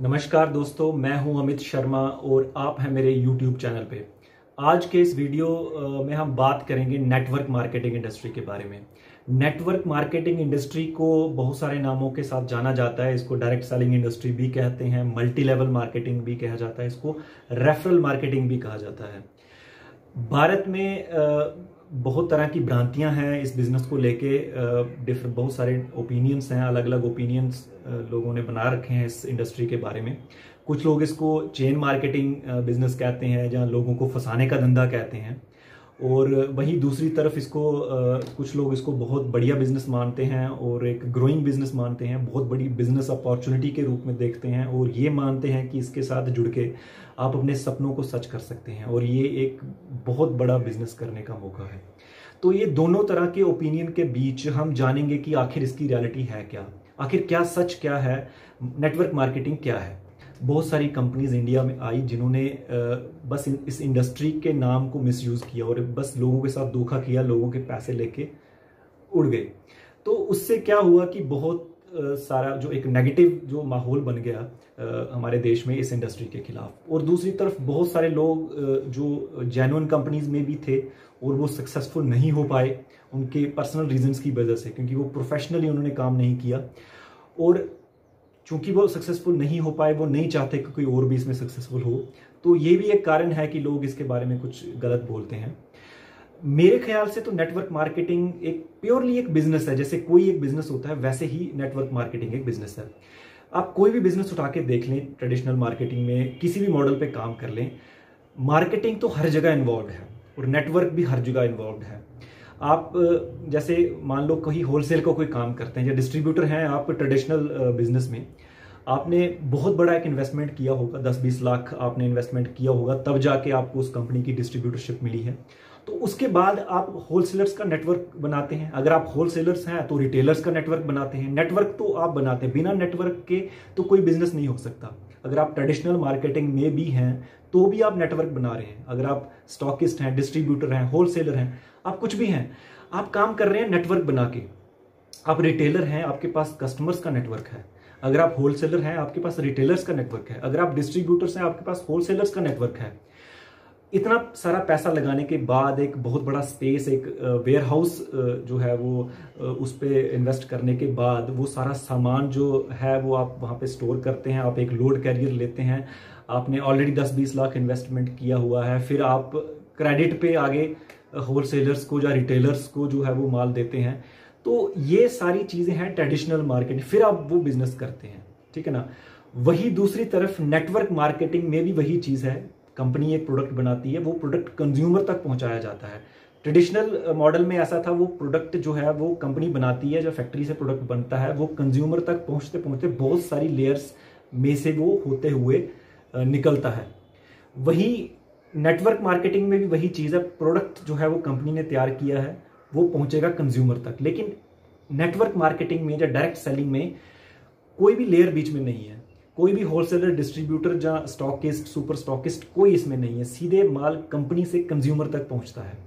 नमस्कार दोस्तों, मैं हूं अमित शर्मा और आप हैं मेरे YouTube चैनल पे। आज के इस वीडियो में हम बात करेंगे नेटवर्क मार्केटिंग इंडस्ट्री के बारे में। नेटवर्क मार्केटिंग इंडस्ट्री को बहुत सारे नामों के साथ जाना जाता है। इसको डायरेक्ट सेलिंग इंडस्ट्री भी कहते हैं, मल्टी लेवल मार्केटिंग भी कहा जाता है, इसको रेफरल मार्केटिंग भी कहा जाता है। भारत में बहुत तरह की भ्रांतियां हैं इस बिजनेस को लेके। बहुत सारे ओपिनियंस हैं, अलग अलग ओपिनियंस लोगों ने बना रखे हैं इस इंडस्ट्री के बारे में। कुछ लोग इसको चेन मार्केटिंग बिजनेस कहते हैं, जहां लोगों को फंसाने का धंधा कहते हैं, और वहीं दूसरी तरफ इसको कुछ लोग इसको बहुत बढ़िया बिजनेस मानते हैं और एक ग्रोइंग बिजनेस मानते हैं, बहुत बड़ी बिजनेस अपॉर्चुनिटी के रूप में देखते हैं, और ये मानते हैं कि इसके साथ जुड़ के आप अपने सपनों को सच कर सकते हैं और ये एक बहुत बड़ा बिजनेस करने का मौका है। तो ये दोनों तरह के ओपिनियन के बीच हम जानेंगे कि आखिर इसकी रियलिटी है क्या, आखिर क्या सच क्या है, नेटवर्क मार्केटिंग क्या है। बहुत सारी कंपनीज इंडिया में आई जिन्होंने बस इस इंडस्ट्री के नाम को मिसयूज किया और बस लोगों के साथ धोखा किया, लोगों के पैसे लेके उड़ गए। तो उससे क्या हुआ कि बहुत सारा जो एक नेगेटिव जो माहौल बन गया हमारे देश में इस इंडस्ट्री के खिलाफ। और दूसरी तरफ बहुत सारे लोग जो जेन्युइन कंपनीज में भी थे और वो सक्सेसफुल नहीं हो पाए उनके पर्सनल रीजंस की वजह से, क्योंकि वो प्रोफेशनली उन्होंने काम नहीं किया, और चूंकि वो सक्सेसफुल नहीं हो पाए, वो नहीं चाहते कि कोई और भी इसमें सक्सेसफुल हो। तो ये भी एक कारण है कि लोग इसके बारे में कुछ गलत बोलते हैं। मेरे ख्याल से तो नेटवर्क मार्केटिंग एक प्योरली एक बिजनेस है। जैसे कोई एक बिजनेस होता है वैसे ही नेटवर्क मार्केटिंग एक बिजनेस है। आप कोई भी बिजनेस उठा के देख लें, ट्रेडिशनल मार्केटिंग में किसी भी मॉडल पे काम कर लें, मार्केटिंग तो हर जगह इन्वॉल्व है और नेटवर्क भी हर जगह इन्वॉल्व है। आप जैसे मान लो कहीं होलसेल का कोई काम करते हैं या डिस्ट्रीब्यूटर हैं आप ट्रेडिशनल बिजनेस में, आपने बहुत बड़ा एक इन्वेस्टमेंट किया होगा, 10-20 लाख आपने इन्वेस्टमेंट किया होगा, तब जाके आपको उस कंपनी की डिस्ट्रीब्यूटरशिप मिली है। तो उसके बाद आप होलसेलर्स का नेटवर्क बनाते हैं। अगर आप होलसेलर्स हैं तो रिटेलर्स का नेटवर्क बनाते हैं। नेटवर्क तो आप बनाते हैं, बिना नेटवर्क के तो कोई बिजनेस नहीं हो सकता। अगर आप ट्रेडिशनल मार्केटिंग में भी हैं तो भी आप नेटवर्क बना रहे हैं। अगर आप स्टॉकिस्ट हैं, डिस्ट्रीब्यूटर हैं, होलसेलर हैं, आप कुछ भी हैं, आप काम कर रहे हैं नेटवर्क बना के। आप रिटेलर हैं, आपके पास कस्टमर्स का नेटवर्क है। अगर आप होलसेलर हैं, आपके पास रिटेलर्स का नेटवर्क है। अगर आप डिस्ट्रीब्यूटर्स हैं, आपके पास होलसेलर्स का नेटवर्क है। इतना सारा पैसा लगाने के बाद एक बहुत बड़ा स्पेस, एक वेयर हाउस जो है वो उस पर इन्वेस्ट करने के बाद वो सारा सामान जो है वो आप वहाँ पे स्टोर करते हैं। आप एक लोड कैरियर लेते हैं, आपने ऑलरेडी 10-20 लाख इन्वेस्टमेंट किया हुआ है, फिर आप क्रेडिट पे आगे होलसेलर्स को या रिटेलर्स को जो है वो माल देते हैं। तो ये सारी चीज़ें हैं ट्रेडिशनल मार्केटिंग, फिर आप वो बिजनेस करते हैं, ठीक है ना। वही दूसरी तरफ नेटवर्क मार्केटिंग में भी वही चीज़ है। कंपनी एक प्रोडक्ट बनाती है, वो प्रोडक्ट कंज्यूमर तक पहुंचाया जाता है। ट्रेडिशनल मॉडल में ऐसा था, वो प्रोडक्ट जो है वो कंपनी बनाती है, जो फैक्ट्री से प्रोडक्ट बनता है वो कंज्यूमर तक पहुंचते पहुंचते बहुत सारी लेयर्स में से वो होते हुए निकलता है। वही नेटवर्क मार्केटिंग में भी वही चीज़ है। प्रोडक्ट जो है वो कंपनी ने तैयार किया है, वो पहुंचेगा कंज्यूमर तक। लेकिन नेटवर्क मार्केटिंग में या डायरेक्ट सेलिंग में कोई भी लेयर बीच में नहीं है। कोई भी होलसेलर, डिस्ट्रीब्यूटर या स्टॉकिस्ट, सुपर स्टॉकिस्ट कोई इसमें नहीं है। सीधे माल कंपनी से कंज्यूमर तक पहुंचता है।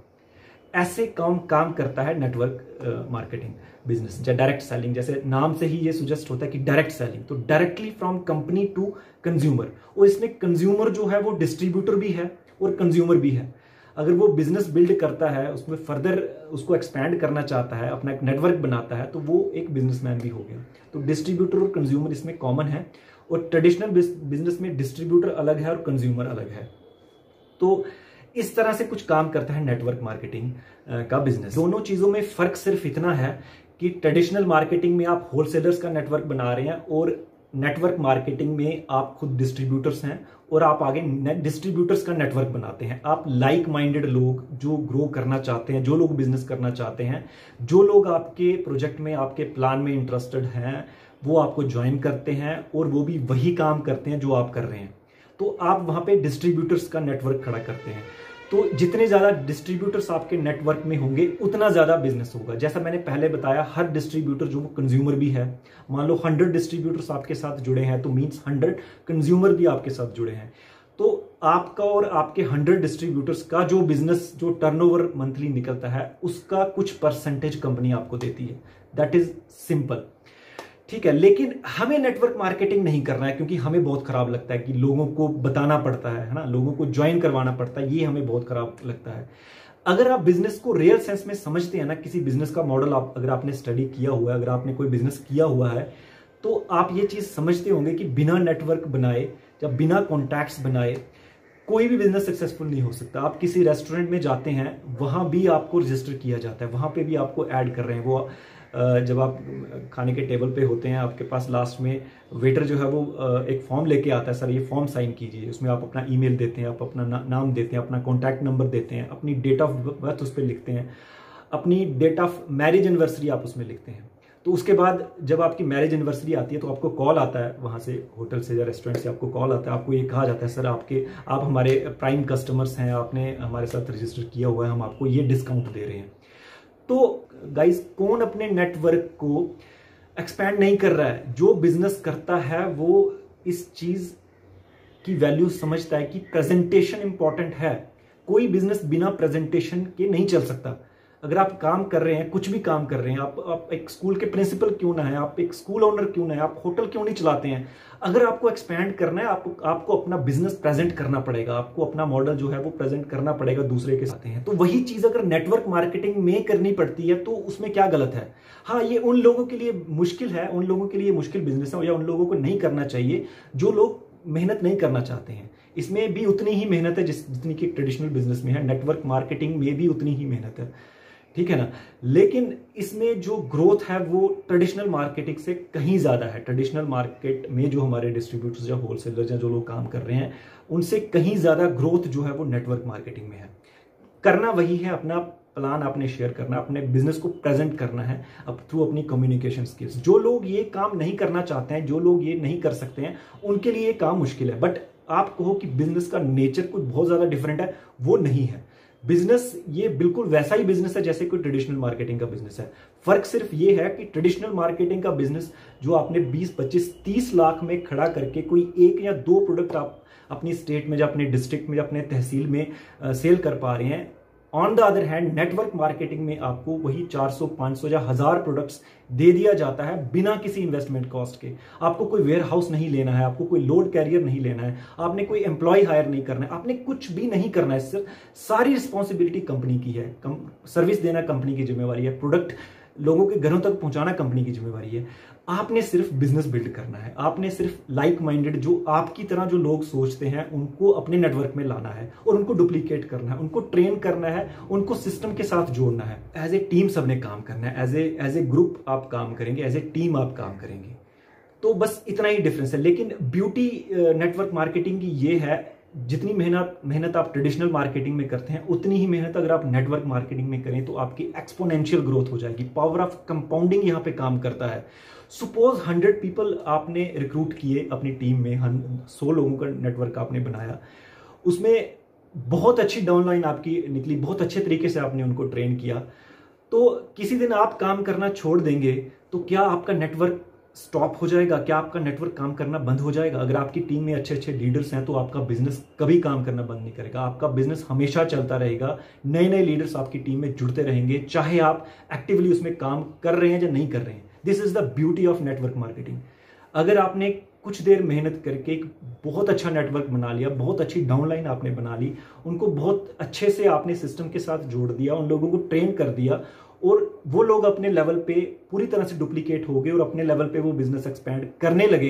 ऐसे काम करता है नेटवर्क मार्केटिंग बिजनेस या डायरेक्ट सेलिंग। जैसे नाम से ही ये सुजेस्ट होता है कि डायरेक्ट सेलिंग, तो directly from company to consumer. और इसमें कंज्यूमर जो है वो डिस्ट्रीब्यूटर भी है और कंज्यूमर भी है। अगर वो बिजनेस बिल्ड करता है, उसमें फर्दर उसको एक्सपैंड करना चाहता है, अपना एक नेटवर्क बनाता है, तो वो एक बिजनेसमैन भी हो गया। तो डिस्ट्रीब्यूटर और कंज्यूमर इसमें कॉमन है, और ट्रेडिशनल बिजनेस में डिस्ट्रीब्यूटर अलग है और कंज्यूमर अलग है। तो इस तरह से कुछ काम करता है नेटवर्क मार्केटिंग का बिजनेस। दोनों चीजों में फर्क सिर्फ इतना है कि ट्रेडिशनल मार्केटिंग में आप होलसेलर्स का नेटवर्क बना रहे हैं और नेटवर्क मार्केटिंग में आप खुद डिस्ट्रीब्यूटर्स हैं और आप आगे डिस्ट्रीब्यूटर्स का नेटवर्क बनाते हैं। आप लाइक माइंडेड लोग जो ग्रो करना चाहते हैं, जो लोग बिजनेस करना चाहते हैं, जो लोग आपके प्रोजेक्ट में, आपके प्लान में इंटरेस्टेड हैं, वो आपको ज्वाइन करते हैं और वो भी वही काम करते हैं जो आप कर रहे हैं। तो आप वहां पे डिस्ट्रीब्यूटर्स का नेटवर्क खड़ा करते हैं। तो जितने ज्यादा डिस्ट्रीब्यूटर्स आपके नेटवर्क में होंगे उतना ज्यादा बिजनेस होगा। जैसा मैंने पहले बताया, हर डिस्ट्रीब्यूटर जो वो कंज्यूमर भी है, मान लो 100 डिस्ट्रीब्यूटर्स आपके साथ जुड़े हैं तो मींस 100 कंज्यूमर भी आपके साथ जुड़े हैं। तो आपका और आपके 100 डिस्ट्रीब्यूटर्स का जो बिजनेस, जो टर्नओवर मंथली निकलता है, उसका कुछ परसेंटेज कंपनी आपको देती है। That is simple. ठीक है, लेकिन हमें नेटवर्क मार्केटिंग नहीं करना है, क्योंकि हमें बहुत खराब लगता है कि लोगों को बताना पड़ता है ना, लोगों को ज्वाइन करवाना पड़ता है, ये हमें बहुत खराब लगता है। अगर आप बिजनेस को रियल सेंस में समझते हैं ना, किसी बिजनेस का मॉडल अगर आपने स्टडी किया हुआ है, अगर आपने कोई बिजनेस किया हुआ है, तो आप ये चीज समझते होंगे कि बिना नेटवर्क बनाए या बिना कॉन्टैक्ट्स बनाए कोई भी बिजनेस सक्सेसफुल नहीं हो सकता। आप किसी रेस्टोरेंट में जाते हैं, वहां भी आपको रजिस्टर किया जाता है, वहां पे भी आपको ऐड कर रहे हैं। वो जब आप खाने के टेबल पे होते हैं, आपके पास लास्ट में वेटर जो है वो एक फॉर्म लेके आता है, सर ये फॉर्म साइन कीजिए। उसमें आप अपना ईमेल देते हैं, आप अपना नाम देते हैं, अपना कॉन्टैक्ट नंबर देते हैं, अपनी डेट ऑफ बर्थ उस पर लिखते हैं, अपनी डेट ऑफ मैरिज एनिवर्सरी आप उसमें लिखते हैं। तो उसके बाद जब आपकी मैरिज एनिवर्सरी आती है तो आपको कॉल आता है, वहाँ से होटल से या रेस्टोरेंट से आपको कॉल आता है, आपको ये कहा जाता है सर आप हमारे प्राइम कस्टमर्स हैं, आपने हमारे साथ रजिस्टर किया हुआ है, हम आपको ये डिस्काउंट दे रहे हैं। तो गाइस, कौन अपने नेटवर्क को एक्सपैंड नहीं कर रहा है? जो बिजनेस करता है वो इस चीज की वैल्यू समझता है कि प्रेजेंटेशन इंपॉर्टेंट है। कोई बिजनेस बिना प्रेजेंटेशन के नहीं चल सकता। अगर आप काम कर रहे हैं, कुछ भी काम कर रहे हैं, आप एक स्कूल के प्रिंसिपल क्यों ना है, आप एक स्कूल ओनर क्यों ना है, आप होटल क्यों नहीं चलाते हैं, अगर आपको एक्सपैंड करना है, आपको अपना बिजनेस प्रेजेंट करना पड़ेगा, आपको अपना मॉडल जो है वो प्रेजेंट करना पड़ेगा दूसरे के साथ। हैं तो वही चीज अगर नेटवर्क मार्केटिंग में करनी पड़ती है तो उसमें क्या गलत है? हाँ, ये उन लोगों के लिए मुश्किल है, उन लोगों के लिए मुश्किल बिजनेस है, या उन लोगों को नहीं करना चाहिए जो लोग मेहनत नहीं करना चाहते हैं। इसमें भी उतनी ही मेहनत है जितनी कि ट्रेडिशनल बिजनेस में है, नेटवर्क मार्केटिंग में भी उतनी ही मेहनत है, ठीक है ना। लेकिन इसमें जो ग्रोथ है वो ट्रेडिशनल मार्केटिंग से कहीं ज्यादा है। ट्रेडिशनल मार्केट में जो हमारे डिस्ट्रीब्यूटर्स या होलसेलर्स या जो लोग काम कर रहे हैं, उनसे कहीं ज्यादा ग्रोथ जो है वो नेटवर्क मार्केटिंग में है। करना वही है, अपना प्लान आपने शेयर करना, अपने बिजनेस को प्रेजेंट करना है अब थ्रू अपनी कम्युनिकेशन स्किल्स। जो लोग ये काम नहीं करना चाहते हैं, जो लोग ये नहीं कर सकते हैं, उनके लिए ये काम मुश्किल है। बट आप कहो कि बिजनेस का नेचर कुछ बहुत ज्यादा डिफरेंट है, वो नहीं है। बिजनेस ये बिल्कुल वैसा ही बिजनेस है जैसे कोई ट्रेडिशनल मार्केटिंग का बिजनेस है। फर्क सिर्फ ये है कि ट्रेडिशनल मार्केटिंग का बिजनेस जो आपने 20, 25, 30 लाख में खड़ा करके कोई एक या दो प्रोडक्ट आप अपनी स्टेट में या अपने डिस्ट्रिक्ट में या अपने तहसील में सेल कर पा रहे हैं। On the other hand network marketing में आपको वही 400, 500 या 1000 प्रोडक्ट्स दे दिया जाता है बिना किसी इन्वेस्टमेंट कॉस्ट के। आपको कोई वेयर हाउस नहीं लेना है, आपको कोई लोड कैरियर नहीं लेना है, आपने कोई एम्प्लॉय हायर नहीं करना है, आपने कुछ भी नहीं करना है। सिर्फ सारी रिस्पॉन्सिबिलिटी कंपनी की है। सर्विस देना कंपनी की जिम्मेवारी है, प्रोडक्ट लोगों के घरों तक पहुंचाना कंपनी की जिम्मेवारी है। आपने सिर्फ बिजनेस बिल्ड करना है, आपने सिर्फ लाइक माइंडेड जो आपकी तरह जो लोग सोचते हैं उनको अपने नेटवर्क में लाना है और उनको डुप्लीकेट करना है, उनको ट्रेन करना है, उनको सिस्टम के साथ जोड़ना है। एज ए टीम सबने काम करना है, एज ए ग्रुप आप काम करेंगे, एज ए टीम आप काम करेंगे। तो बस इतना ही डिफरेंस है। लेकिन ब्यूटी नेटवर्क मार्केटिंग की ये है, जितनी मेहनत आप ट्रेडिशनल मार्केटिंग में करते हैं, उतनी ही मेहनत अगर आप नेटवर्क मार्केटिंग में करें तो आपकी एक्सपोनेंशियल ग्रोथ हो जाएगी। पावर ऑफ कंपाउंडिंग यहां पे काम करता है। सपोज 100 पीपल आपने रिक्रूट किए अपनी टीम में, 100 लोगों का नेटवर्क आपने बनाया, उसमें बहुत अच्छी डाउनलाइन आपकी निकली, बहुत अच्छे तरीके से आपने उनको ट्रेन किया। तो किसी दिन आप काम करना छोड़ देंगे तो क्या आपका नेटवर्क स्टॉप हो जाएगा? क्या आपका नेटवर्क काम करना बंद हो जाएगा? अगर आपकी टीम में अच्छे अच्छे लीडर्स हैं तो आपका बिजनेस कभी काम करना बंद नहीं करेगा, आपका बिजनेस हमेशा चलता रहेगा। नए नए लीडर्स आपकी टीम में जुड़ते रहेंगे, चाहे आप एक्टिवली उसमें काम कर रहे हैं या नहीं कर रहे हैं। This is the beauty of network marketing. अगर आपने कुछ देर मेहनत करके एक बहुत अच्छा नेटवर्क बना लिया, बहुत अच्छी डाउनलाइन आपने बना ली, उनको बहुत अच्छे से आपने सिस्टम के साथ जोड़ दिया, उन लोगों को ट्रेन कर दिया और वो लोग अपने लेवल पे पूरी तरह से डुप्लीकेट हो गए और अपने लेवल पे वो बिजनेस एक्सपैंड करने लगे,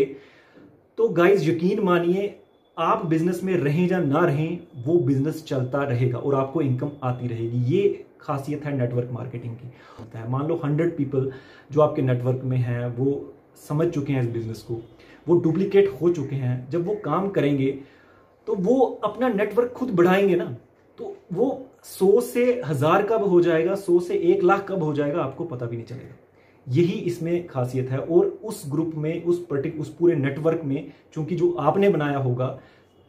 तो गाइस यकीन मानिए आप बिजनेस में रहें या ना रहें, वो बिजनेस चलता रहेगा और आपको इनकम आती रहेगी। ये खासियत है नेटवर्क मार्केटिंग की। होता है, मान लो 100 पीपल जो आपके नेटवर्क में हैं वो समझ चुके हैं इस बिजनेस को, वो डुप्लीकेट हो चुके हैं। जब वो काम करेंगे तो वो अपना नेटवर्क खुद बढ़ाएंगे ना, तो वो 100 से 1000 कब हो जाएगा, 100 से 1 लाख कब हो जाएगा, आपको पता भी नहीं चलेगा। यही इसमें खासियत है। और उस ग्रुप में, उस पूरे नेटवर्क में, चूंकि जो आपने बनाया होगा,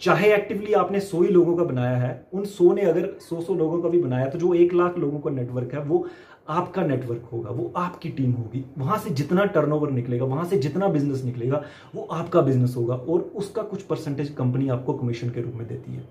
चाहे एक्टिवली आपने 100 ही लोगों का बनाया है, उन 100 ने अगर 100 लोगों का भी बनाया तो जो 1 लाख लोगों का नेटवर्क है वो आपका नेटवर्क होगा, वो आपकी टीम होगी। वहां से जितना टर्नओवर निकलेगा, वहां से जितना बिजनेस निकलेगा, वो आपका बिजनेस होगा और उसका कुछ परसेंटेज कंपनी आपको कमीशन के रूप में देती है।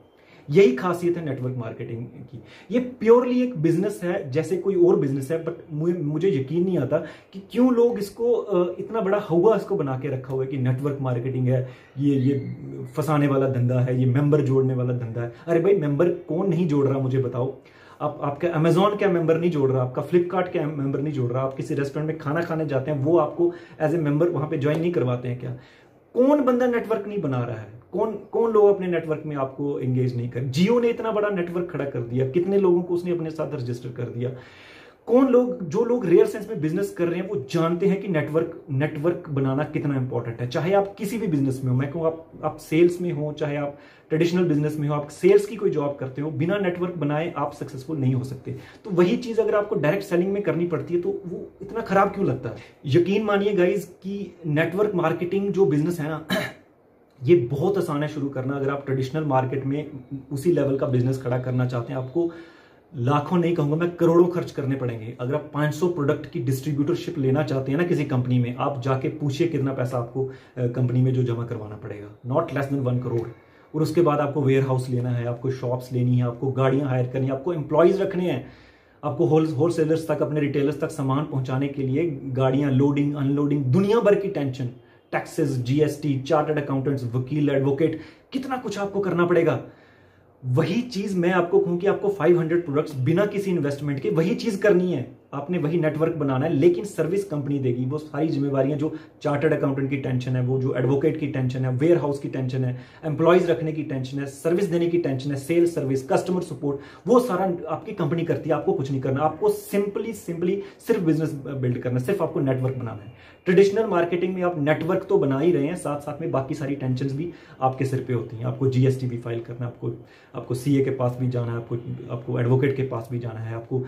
यही खासियत है नेटवर्क मार्केटिंग की। ये प्योरली एक बिजनेस है जैसे कोई और बिजनेस है, बट मुझे यकीन नहीं आता कि क्यों लोग इसको इतना बड़ा हवा इसको बना के रखा हुआ है कि नेटवर्क मार्केटिंग है, ये फंसाने वाला धंधा है, ये मेंबर जोड़ने वाला धंधा है। अरे भाई, मेंबर कौन नहीं जोड़ रहा मुझे बताओ। आपका अमेजोन क्या मेंबर नहीं जोड़ रहा, आपका फ्लिपकार्ट क्या मेंबर नहीं जोड़ रहा, आप किसी रेस्टोरेंट में खाना खाने जाते हैं वो आपको एज ए मेंबर वहां पे ज्वाइन नहीं करवाते हैं क्या? कौन बंदा नेटवर्क नहीं बना रहा है? कौन लोग अपने नेटवर्क में आपको एंगेज नहीं कर? जियो ने इतना बड़ा नेटवर्क खड़ा कर दिया, कितने लोगों को उसने अपने साथ रजिस्टर कर दिया। जो लोग रियल सेंस में बिजनेस कर रहे हैं वो जानते हैं कि नेटवर्क बनाना कितना इंपॉर्टेंट है। चाहे आप किसी भी बिजनेस में हो, मैं कहूँ आप सेल्स में हो, चाहे आप ट्रेडिशनल बिजनेस में हो, आप सेल्स की कोई जॉब करते हो, बिना नेटवर्क बनाए आप सक्सेसफुल नहीं हो सकते। तो वही चीज अगर आपको डायरेक्ट सेलिंग में करनी पड़ती है तो वो इतना खराब क्यों लगता है? यकीन मानिए गाइज कि नेटवर्क मार्केटिंग जो बिजनेस है ना, ये बहुत आसान है शुरू करना। अगर आप ट्रेडिशनल मार्केट में उसी लेवल का बिजनेस खड़ा करना चाहते हैं, आपको लाखों नहीं कहूंगा मैं, करोड़ों खर्च करने पड़ेंगे। अगर आप 500 प्रोडक्ट की डिस्ट्रीब्यूटरशिप लेना चाहते हैं ना किसी कंपनी में, आप जाके पूछिए कितना पैसा आपको कंपनी में जो जमा करवाना पड़ेगा, नॉट लेस देन 1 करोड़। और उसके बाद आपको वेयर हाउस लेना है, आपको शॉप्स लेनी है, आपको गाड़ियां हायर करनी है, आपको एम्प्लॉयज रखने हैं, आपको होलसेलर्स तक, अपने रिटेलर्स तक सामान पहुंचाने के लिए गाड़ियां, लोडिंग अनलोडिंग, दुनिया भर की tension, taxes, GST, chartered accountants, वकील, एडवोकेट, कितना कुछ आपको करना पड़ेगा। वही चीज मैं आपको कहूं कि आपको 500 प्रोडक्ट्स बिना किसी इन्वेस्टमेंट के वही चीज करनी है, आपने वही नेटवर्क बनाना है, लेकिन सर्विस कंपनी देगी वो सारी जिम्मेवारियां जो चार्टर्ड अकाउंटेंट की टेंशन है, वो जो एडवोकेट की टेंशन है, वेयर हाउस की टेंशन है, एम्प्लॉयज रखने की टेंशन है, सर्विस देने की टेंशन है, सेल्स सर्विस, कस्टमर सपोर्ट, वो सारा आपकी कंपनी करती है। आपको कुछ नहीं करना, आपको सिंपली सिर्फ बिजनेस बिल्ड करना है, सिर्फ आपको नेटवर्क बनाना है। ट्रेडिशनल मार्केटिंग में आप नेटवर्क तो बना ही रहे हैं, साथ साथ में बाकी सारी टेंशन भी आपके सिर पे होती हैं। आपको जीएसटी भी फाइल करना है, आपको सीए के पास भी जाना है, आपको एडवोकेट के पास भी जाना है, आपको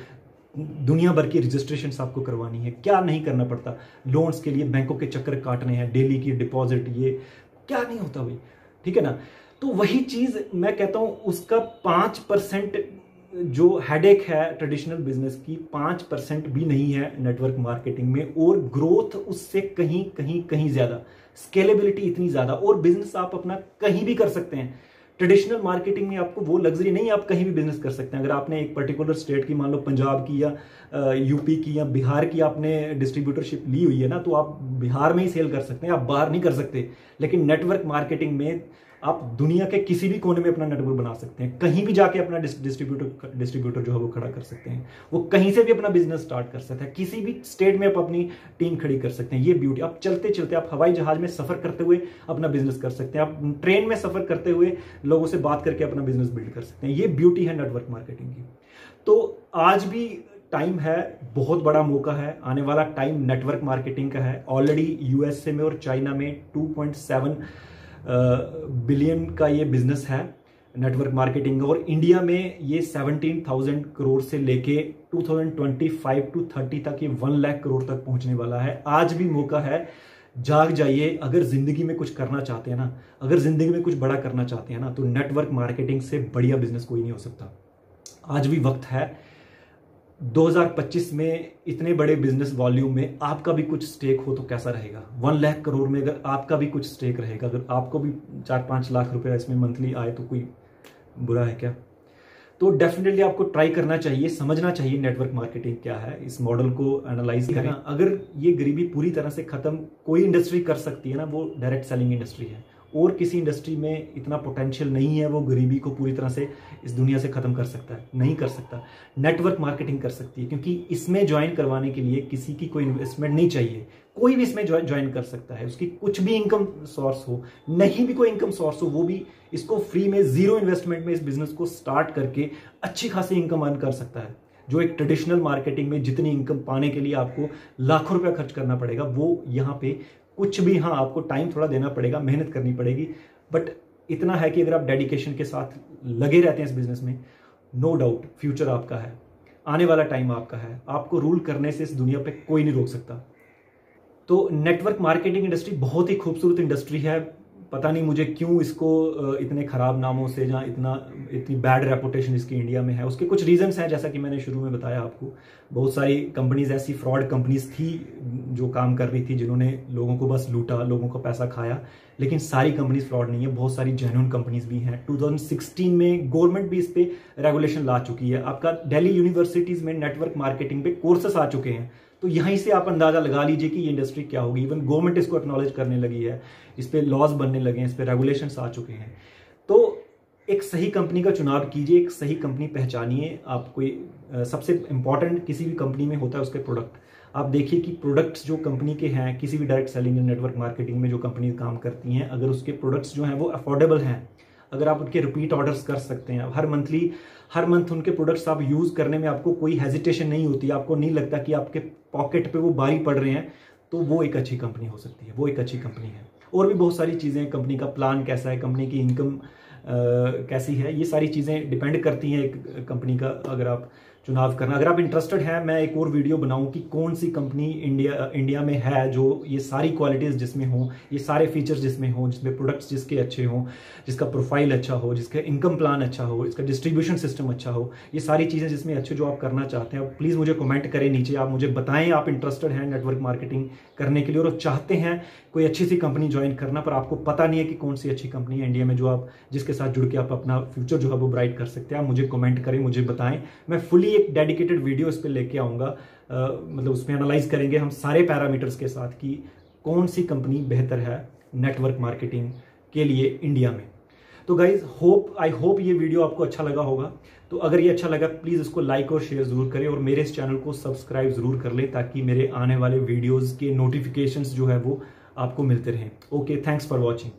दुनिया भर की रजिस्ट्रेशन आपको करवानी है। क्या नहीं करना पड़ता? लोन्स के लिए बैंकों के चक्कर काटने हैं, डेली की डिपॉजिट, ये क्या नहीं होता भाई, ठीक है ना? तो वही चीज मैं कहता हूं, उसका 5% जो हेडेक है ट्रेडिशनल बिजनेस की, 5% भी नहीं है नेटवर्क मार्केटिंग में, और ग्रोथ उससे कहीं ज्यादा, स्केलेबिलिटी इतनी ज्यादा, और बिजनेस आप अपना कहीं भी कर सकते हैं। ट्रेडिशनल मार्केटिंग में आपको वो लग्जरी नहीं है, आप कहीं भी बिजनेस कर सकते हैं। अगर आपने एक पर्टिकुलर स्टेट की, मान लो पंजाब की या यूपी की या बिहार की आपने डिस्ट्रीब्यूटरशिप ली हुई है ना, तो आप बिहार में ही सेल कर सकते हैं, आप बाहर नहीं कर सकते। लेकिन नेटवर्क मार्केटिंग में आप दुनिया के किसी भी कोने में अपना नेटवर्क बना सकते हैं, कहीं भी जाके अपना डिस्ट्रीब्यूटर जो है वो खड़ा कर सकते हैं, वो कहीं से भी अपना बिजनेस स्टार्ट कर सकते हैं, किसी भी स्टेट में आप अपनी टीम खड़ी कर सकते हैं। ये ब्यूटी, आप चलते चलते, आप हवाई जहाज में सफर करते हुए अपना बिजनेस कर सकते हैं, आप ट्रेन में सफर करते हुए लोगों से बात करके अपना बिजनेस बिल्ड कर सकते हैं। ये ब्यूटी है नेटवर्क मार्केटिंग की। तो आज भी टाइम है, बहुत बड़ा मौका है, आने वाला टाइम नेटवर्क मार्केटिंग का है। ऑलरेडी यूएसए में और चाइना में 2.7 बिलियन का ये बिजनेस है नेटवर्क मार्केटिंग, और इंडिया में ये 17,000 करोड़ से लेके 2025 टू 30 तक ये 1 लाख करोड़ तक पहुंचने वाला है। आज भी मौका है, जाग जाइए। अगर जिंदगी में कुछ करना चाहते हैं ना, अगर जिंदगी में कुछ बड़ा करना चाहते हैं ना, तो नेटवर्क मार्केटिंग से बढ़िया बिजनेस कोई नहीं हो सकता। आज भी वक्त है। 2025 में इतने बड़े बिजनेस वॉल्यूम में आपका भी कुछ स्टेक हो तो कैसा रहेगा? 1 लाख करोड़ में अगर आपका भी कुछ स्टेक रहेगा, अगर आपको भी 4-5 लाख रुपए इसमें मंथली आए तो कोई बुरा है क्या? तो डेफिनेटली आपको ट्राई करना चाहिए, समझना चाहिए नेटवर्क मार्केटिंग क्या है, इस मॉडल को एनालाइज करें। अगर ये गरीबी पूरी तरह से खत्म कोई इंडस्ट्री कर सकती है ना, वो डायरेक्ट सेलिंग इंडस्ट्री है। और किसी इंडस्ट्री में इतना पोटेंशियल नहीं है वो गरीबी को पूरी तरह से इस दुनिया से खत्म कर सकता है, नहीं कर सकता। नेटवर्क मार्केटिंग कर सकती है, क्योंकि इसमें ज्वाइन करवाने के लिए किसी की कोई इन्वेस्टमेंट नहीं चाहिए, कोई भी इसमें ज्वाइन कर सकता है। उसकी कुछ भी इनकम सोर्स हो, नहीं भी कोई इनकम सोर्स हो, वो भी इसको फ्री में, जीरो इन्वेस्टमेंट में इस बिजनेस को स्टार्ट करके अच्छी खासी इनकम अर्न कर सकता है। जो एक ट्रेडिशनल मार्केटिंग में जितनी इनकम पाने के लिए आपको लाखों रुपया खर्च करना पड़ेगा, वो यहाँ पे कुछ भी, हाँ आपको टाइम थोड़ा देना पड़ेगा, मेहनत करनी पड़ेगी, बट इतना है कि अगर आप डेडिकेशन के साथ लगे रहते हैं इस बिजनेस में, नो डाउट फ्यूचर आपका है, आने वाला टाइम आपका है। आपको रूल करने से इस दुनिया पे कोई नहीं रोक सकता। तो नेटवर्क मार्केटिंग इंडस्ट्री बहुत ही खूबसूरत इंडस्ट्री है, पता नहीं मुझे क्यों इसको इतने खराब नामों से या इतनी बैड रेपुटेशन इसकी इंडिया में है। उसके कुछ रीजंस हैं, जैसा कि मैंने शुरू में बताया आपको। बहुत सारी कंपनीज ऐसी फ्रॉड कंपनीज थी जो काम कर रही थी, जिन्होंने लोगों को बस लूटा, लोगों का पैसा खाया। लेकिन सारी कंपनीज फ्रॉड नहीं है, बहुत सारी जेन्युइन कंपनीज भी हैं। 2016 में गवर्नमेंट भी इस पे रेगुलेशन ला चुकी है। आपका दिल्ली यूनिवर्सिटीज में नेटवर्क मार्केटिंग पे कोर्सेस आ चुके हैं, तो यहीं से आप अंदाजा लगा लीजिए कि ये इंडस्ट्री क्या होगी। इवन गवर्नमेंट इसको एक्नॉलेज करने लगी है, इस पे लॉज बनने लगे हैं, इस पे रेगुलेशंस आ चुके हैं। तो एक सही कंपनी का चुनाव कीजिए, एक सही कंपनी पहचानिए। आप कोई सबसे इंपॉर्टेंट किसी भी कंपनी में होता है उसके प्रोडक्ट। आप देखिए कि प्रोडक्ट्स जो कंपनी के हैं, किसी भी डायरेक्ट सेलिंग या नेटवर्क मार्केटिंग में जो कंपनी काम करती हैं, अगर उसके प्रोडक्ट्स जो हैं वो अफोर्डेबल हैं, अगर आप उनके रिपीट ऑर्डर्स कर सकते हैं, हर मंथ उनके प्रोडक्ट्स आप यूज करने में आपको कोई हेजिटेशन नहीं होती, आपको नहीं लगता कि आपके पॉकेट पे वो भारी पड़ रहे हैं, तो वो एक अच्छी कंपनी हो सकती है, वो एक अच्छी कंपनी है। और भी बहुत सारी चीजें, कंपनी का प्लान कैसा है, कंपनी की इनकम कैसी है, ये सारी चीजें डिपेंड करती हैं एक कंपनी का अगर आप चुनाव करना। अगर आप इंटरेस्टेड हैं, मैं एक और वीडियो बनाऊं कि कौन सी कंपनी इंडिया में है जो ये सारी क्वालिटीज जिसमें हो, ये सारे फीचर्स जिसमें हो, जिसमें प्रोडक्ट्स जिसके अच्छे हों, जिसका प्रोफाइल अच्छा हो, जिसका इनकम प्लान अच्छा हो, इसका डिस्ट्रीब्यूशन सिस्टम अच्छा हो, ये सारी चीजें जिसमें अच्छे जो आप करना चाहते हैं, प्लीज मुझे कमेंट करें नीचे। आप मुझे बताएं आप इंटरेस्टेड हैं नेटवर्क मार्केटिंग करने के लिए और चाहते हैं कोई अच्छी सी कंपनी ज्वाइन करना, पर आपको पता नहीं है कि कौन सी अच्छी कंपनी है इंडिया में जो आप जिसके साथ जुड़ के आप अपना फ्यूचर जो है वो ब्राइट कर सकते हैं। आप मुझे कमेंट करें, मुझे बताएं। मैं फुली एक डेडिकेटेड वीडियो इस पे लेके आऊंगा, मतलब उसमें एनालाइज करेंगे हम सारे पैरामीटर्स के साथ कि कौन सी कंपनी बेहतर है नेटवर्क मार्केटिंग के लिए इंडिया में। तो गाइज आई होप ये वीडियो आपको अच्छा लगा होगा। तो अगर ये अच्छा लगा प्लीज इसको लाइक और शेयर जरूर करें और मेरे इस चैनल को सब्सक्राइब जरूर कर लें, ताकि मेरे आने वाले वीडियोस के नोटिफिकेशंस जो है वो आपको मिलते रहें। Okay, thanks for watching.